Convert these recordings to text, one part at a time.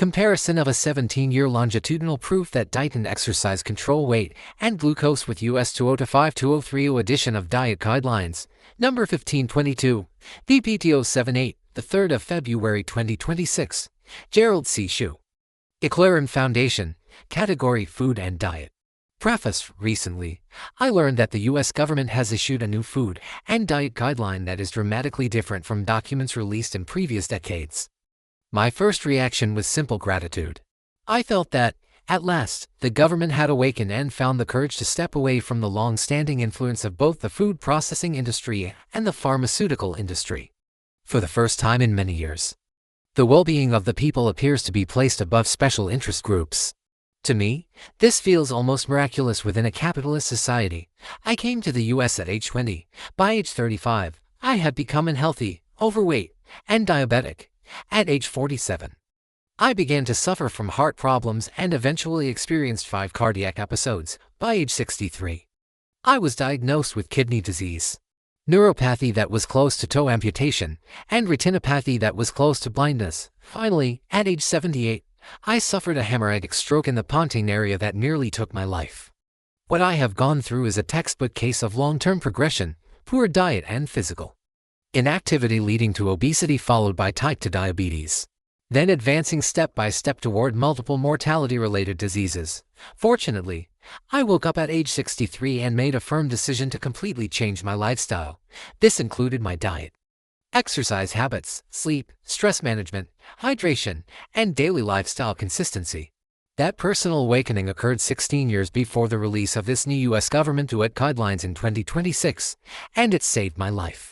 Comparison of a 17-year longitudinal proof that diet and exercise control weight and glucose with US 20.522 edition of Diet Guidelines, number 1522, VPT 078, the 3rd of February 2026, Gerald C. EclaireMD Foundation, category Food and Diet. Preface. Recently, I learned that the U.S. government has issued a new food and diet guideline that is dramatically different from documents released in previous decades. My first reaction was simple gratitude. I felt that, at last, the government had awakened and found the courage to step away from the long-standing influence of both the food processing industry and the pharmaceutical industry. For the first time in many years, the well-being of the people appears to be placed above special interest groups. To me, this feels almost miraculous within a capitalist society. I came to the US at age 20. By age 35, I had become unhealthy, overweight, and diabetic. At age 47, I began to suffer from heart problems and eventually experienced 5 cardiac episodes. By age 63, I was diagnosed with kidney disease, neuropathy that was close to toe amputation, and retinopathy that was close to blindness. Finally, at age 78, I suffered a hemorrhagic stroke in the ponting area that nearly took my life. What I have gone through is a textbook case of long-term progression, poor diet and physical inactivity leading to obesity followed by type 2 diabetes, then advancing step by step toward multiple mortality-related diseases. Fortunately, I woke up at age 63 and made a firm decision to completely change my lifestyle. This included my diet, exercise habits, sleep, stress management, hydration, and daily lifestyle consistency. That personal awakening occurred 16 years before the release of this new U.S. government Diet Guidelines in 2026, and it saved my life.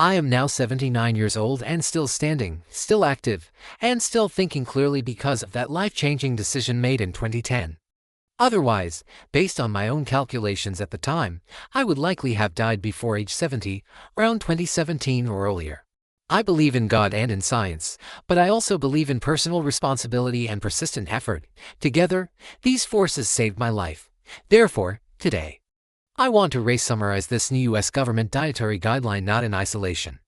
I am now 79 years old and still standing, still active, and still thinking clearly because of that life-changing decision made in 2010. Otherwise, based on my own calculations at the time, I would likely have died before age 70, around 2017 or earlier. I believe in God and in science, but I also believe in personal responsibility and persistent effort. Together, these forces saved my life. Therefore, today, I want to summarize this new U.S. government dietary guideline not in isolation,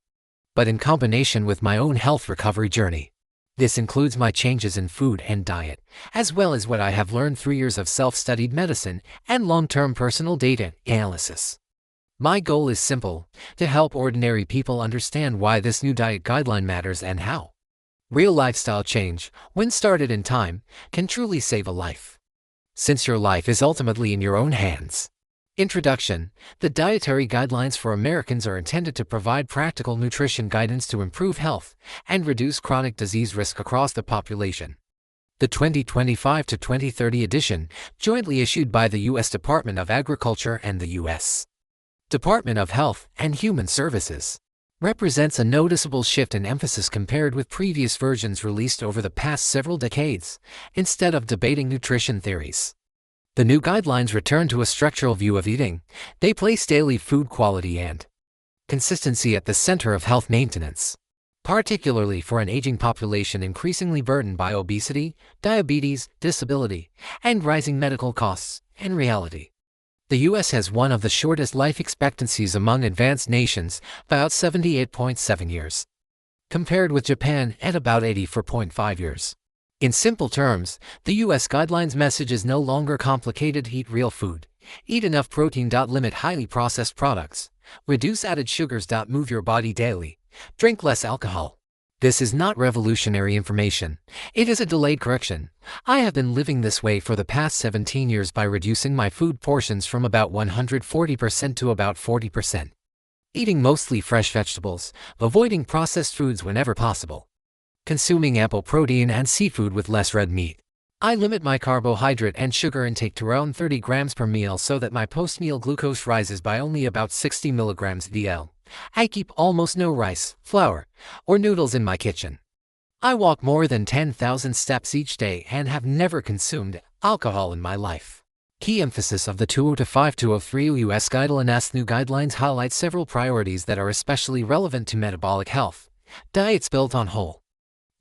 but in combination with my own health recovery journey. This includes my changes in food and diet, as well as what I have learned through years of self-studied medicine and long-term personal data analysis. My goal is simple: to help ordinary people understand why this new diet guideline matters and how real lifestyle change, when started in time, can truly save a life, since your life is ultimately in your own hands. Introduction. The Dietary Guidelines for Americans are intended to provide practical nutrition guidance to improve health and reduce chronic disease risk across the population. The 2025 to 2030 edition, jointly issued by the U.S. Department of Agriculture and the U.S. Department of Health and Human Services, represents a noticeable shift in emphasis compared with previous versions released over the past several decades. Instead of debating nutrition theories, the new guidelines return to a structural view of eating. They place daily food quality and consistency at the center of health maintenance, particularly for an aging population increasingly burdened by obesity, diabetes, disability, and rising medical costs. In reality, the U.S. has one of the shortest life expectancies among advanced nations, about 78.7 years, compared with Japan at about 84.5 years. In simple terms, the U.S. guidelines message is no longer complicated: eat real food, eat enough protein. Limit highly processed products, reduce added sugars. Move your body daily, drink less alcohol. This is not revolutionary information. It is a delayed correction. I have been living this way for the past 17 years by reducing my food portions from about 140% to about 40%. Eating mostly fresh vegetables, avoiding processed foods whenever possible, consuming ample protein and seafood with less red meat. I limit my carbohydrate and sugar intake to around 30 grams per meal so that my post-meal glucose rises by only about 60 milligrams DL. I keep almost no rice, flour, or noodles in my kitchen. I walk more than 10,000 steps each day and have never consumed alcohol in my life. Key emphasis of the 2025-2023 U.S. Guidelines. New guidelines highlight several priorities that are especially relevant to metabolic health. Diets built on whole,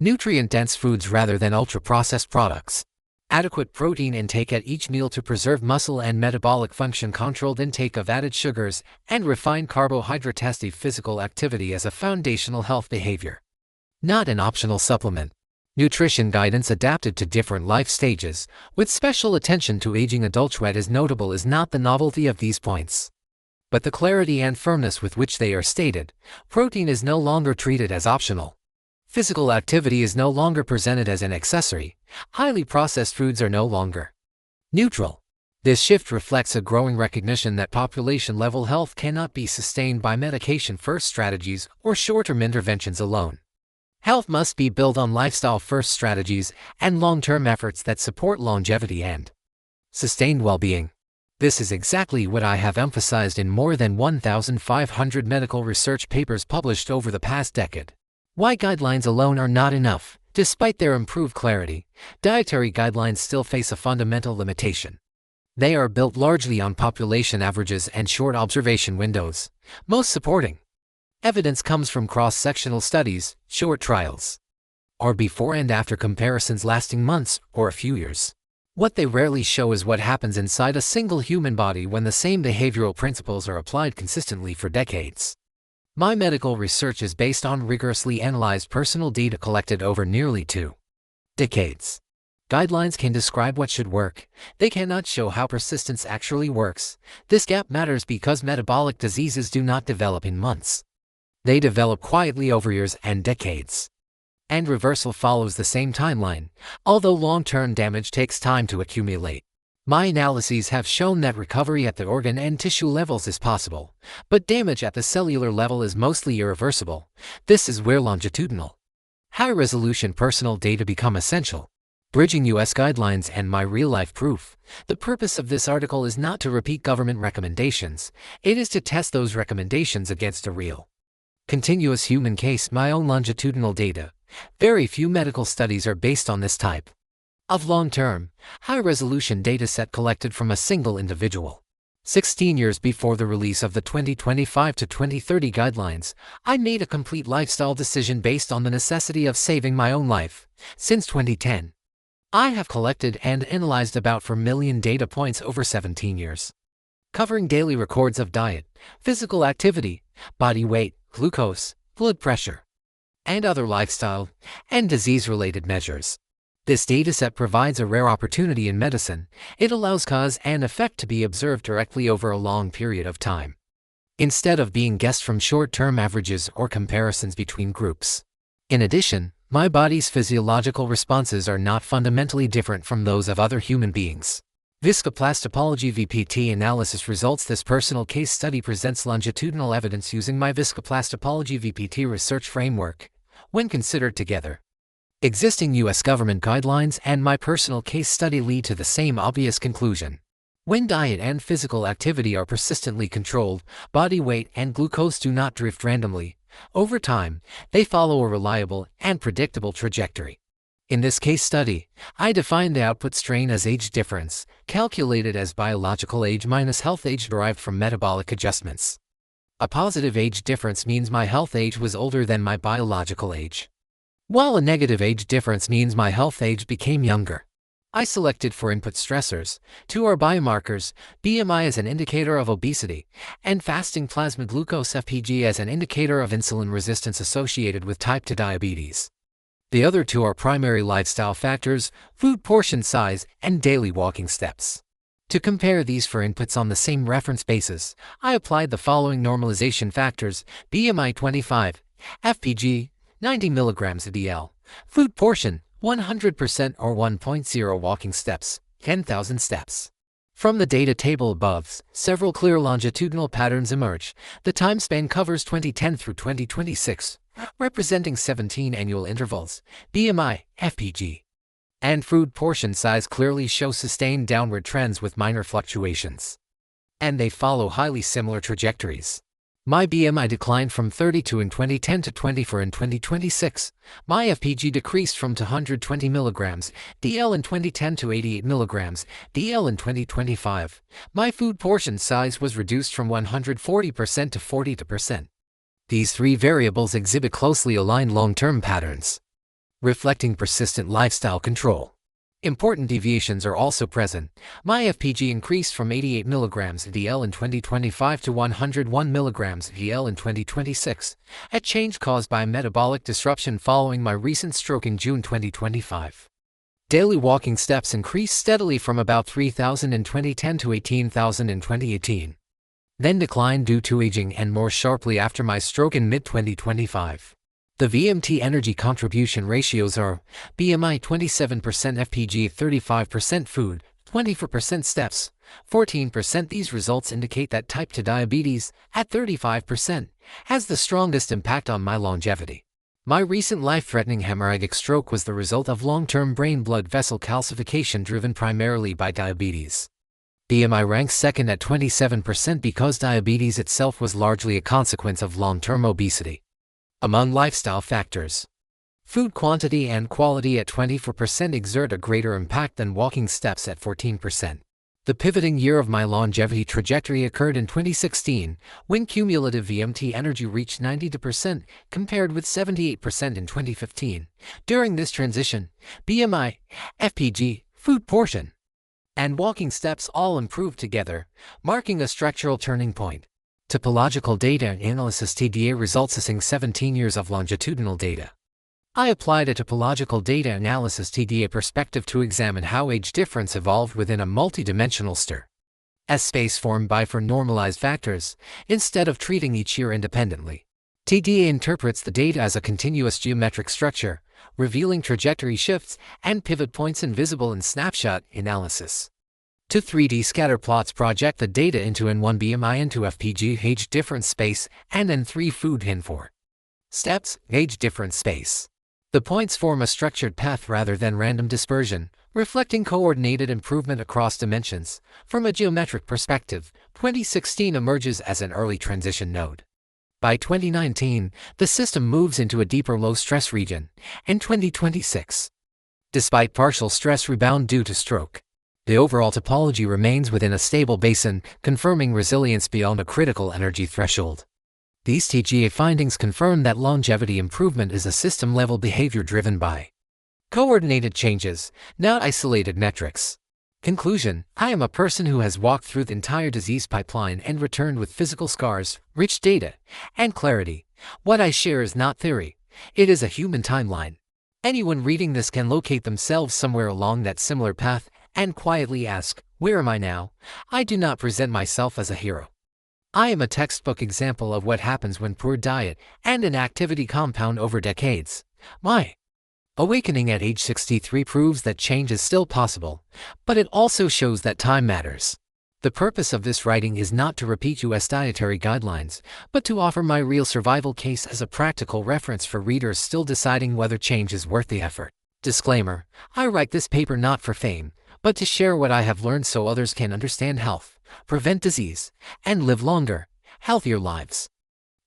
nutrient-dense foods rather than ultra-processed products. Adequate protein intake at each meal to preserve muscle and metabolic function. Controlled intake of added sugars and refined carbohydrate. Testing physical activity as a foundational health behavior, not an optional supplement. Nutrition guidance adapted to different life stages, with special attention to aging adults. What is notable is not the novelty of these points, but the clarity and firmness with which they are stated. Protein is no longer treated as optional. Physical activity is no longer presented as an accessory. Highly processed foods are no longer neutral. This shift reflects a growing recognition that population-level health cannot be sustained by medication-first strategies or short-term interventions alone. Health must be built on lifestyle-first strategies and long-term efforts that support longevity and sustained well-being. This is exactly what I have emphasized in more than 1,500 medical research papers published over the past decade. Why guidelines alone are not enough. Despite their improved clarity, dietary guidelines still face a fundamental limitation. They are built largely on population averages and short observation windows. Most supporting evidence comes from cross-sectional studies, short trials, or before and after comparisons lasting months or a few years. What they rarely show is what happens inside a single human body when the same behavioral principles are applied consistently for decades. My medical research is based on rigorously analyzed personal data collected over nearly 2 decades. Guidelines can describe what should work. They cannot show how persistence actually works. This gap matters because metabolic diseases do not develop in months. They develop quietly over years and decades. And reversal follows the same timeline, although long-term damage takes time to accumulate. My analyses have shown that recovery at the organ and tissue levels is possible, but damage at the cellular level is mostly irreversible. This is where longitudinal, high-resolution personal data become essential. Bridging U.S. guidelines and my real-life proof. The purpose of this article is not to repeat government recommendations. It is to test those recommendations against a real, continuous human case. My own longitudinal data. Very few medical studies are based on this type of long-term, high-resolution dataset collected from a single individual. 16 years before the release of the 2025 to 2030 guidelines, I made a complete lifestyle decision based on the necessity of saving my own life. Since 2010, I have collected and analyzed about 4 million data points over 17 years, covering daily records of diet, physical activity, body weight, glucose, blood pressure, and other lifestyle and disease-related measures. This dataset provides a rare opportunity in medicine. It allows cause and effect to be observed directly over a long period of time, instead of being guessed from short-term averages or comparisons between groups. In addition, my body's physiological responses are not fundamentally different from those of other human beings. Viscoplastopology VPT analysis results. This personal case study presents longitudinal evidence using my viscoplastopology VPT research framework. When considered together, existing U.S. government guidelines and my personal case study lead to the same obvious conclusion. When diet and physical activity are persistently controlled, body weight and glucose do not drift randomly. Over time, they follow a reliable and predictable trajectory. In this case study, I define the output strain as age difference, calculated as biological age minus health age derived from metabolic adjustments. A positive age difference means my health age was older than my biological age, while a negative age difference means my health age became younger. I selected for input stressors. 2 are biomarkers, BMI as an indicator of obesity, and fasting plasma glucose FPG as an indicator of insulin resistance associated with type 2 diabetes. The other 2 are primary lifestyle factors, food portion size, and daily walking steps. To compare these for inputs on the same reference basis, I applied the following normalization factors: BMI 25, FPG 90 mg a DL, food portion 100% or 1.0 walking steps, 10,000 steps. From the data table above, several clear longitudinal patterns emerge. The time span covers 2010 through 2026, representing 17 annual intervals. BMI, FPG, and food portion size clearly show sustained downward trends with minor fluctuations, and they follow highly similar trajectories. My BMI declined from 32 in 2010 to 24 in 2026. My FPG decreased from 220 mg DL in 2010 to 88 mg DL in 2025. My food portion size was reduced from 140% to 42%. These 3 variables exhibit closely aligned long-term patterns, reflecting persistent lifestyle control. Important deviations are also present. My FPG increased from 88 mg VL in 2025 to 101 mg VL in 2026, a change caused by metabolic disruption following my recent stroke in June 2025. Daily walking steps increased steadily from about 3,000 in 2010 to 18,000 in 2018, then declined due to aging and more sharply after my stroke in mid-2025. The VMT energy contribution ratios are BMI 27%, FPG 35%, food 24%, steps 14%. These results indicate that type 2 diabetes, at 35%, has the strongest impact on my longevity. My recent life-threatening hemorrhagic stroke was the result of long-term brain blood vessel calcification driven primarily by diabetes. BMI ranks second at 27% because diabetes itself was largely a consequence of long-term obesity. Among lifestyle factors, food quantity and quality at 24% exert a greater impact than walking steps at 14%. The pivoting year of my longevity trajectory occurred in 2016, when cumulative VMT energy reached 92%, compared with 78% in 2015. During this transition, BMI, FPG, food portion, and walking steps all improved together, marking a structural turning point. Topological data analysis TDA results assessing 17 years of longitudinal data. I applied a topological data analysis TDA perspective to examine how age difference evolved within a multidimensional space formed by four normalized factors, instead of treating each year independently. TDA interprets the data as a continuous geometric structure, revealing trajectory shifts and pivot points invisible in snapshot analysis. Two 3D scatter plots project the data into N1 BMI into FPG age difference space and N3 food N4 steps age difference space. The points form a structured path rather than random dispersion, reflecting coordinated improvement across dimensions. From a geometric perspective, 2016 emerges as an early transition node. By 2019, the system moves into a deeper low-stress region, and 2026, despite partial stress rebound due to stroke, the overall topology remains within a stable basin, confirming resilience beyond a critical energy threshold. These TGA findings confirm that longevity improvement is a system-level behavior driven by coordinated changes, not isolated metrics. Conclusion: I am a person who has walked through the entire disease pipeline and returned with physical scars, rich data, and clarity. What I share is not theory. It is a human timeline. Anyone reading this can locate themselves somewhere along that similar path and quietly ask, where am I now? I do not present myself as a hero. I am a textbook example of what happens when poor diet and inactivity compound over decades. My awakening at age 63 proves that change is still possible, but it also shows that time matters. The purpose of this writing is not to repeat US dietary guidelines, but to offer my real survival case as a practical reference for readers still deciding whether change is worth the effort. Disclaimer: I write this paper not for fame, but to share what I have learned so others can understand health, prevent disease, and live longer, healthier lives.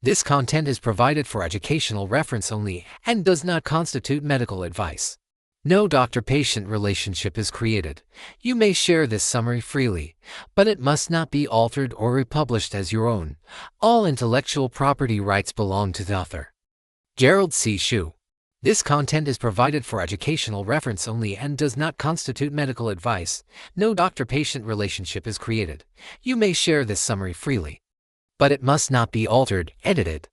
This content is provided for educational reference only and does not constitute medical advice. No doctor-patient relationship is created. You may share this summary freely, but it must not be altered or republished as your own. All intellectual property rights belong to the author. Gerald C. This content is provided for educational reference only and does not constitute medical advice. No doctor-patient relationship is created. You may share this summary freely, but it must not be altered, edited,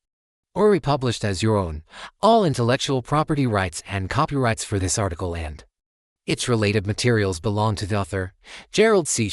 or republished as your own. All intellectual property rights and copyrights for this article and its related materials belong to the author, Gerald C.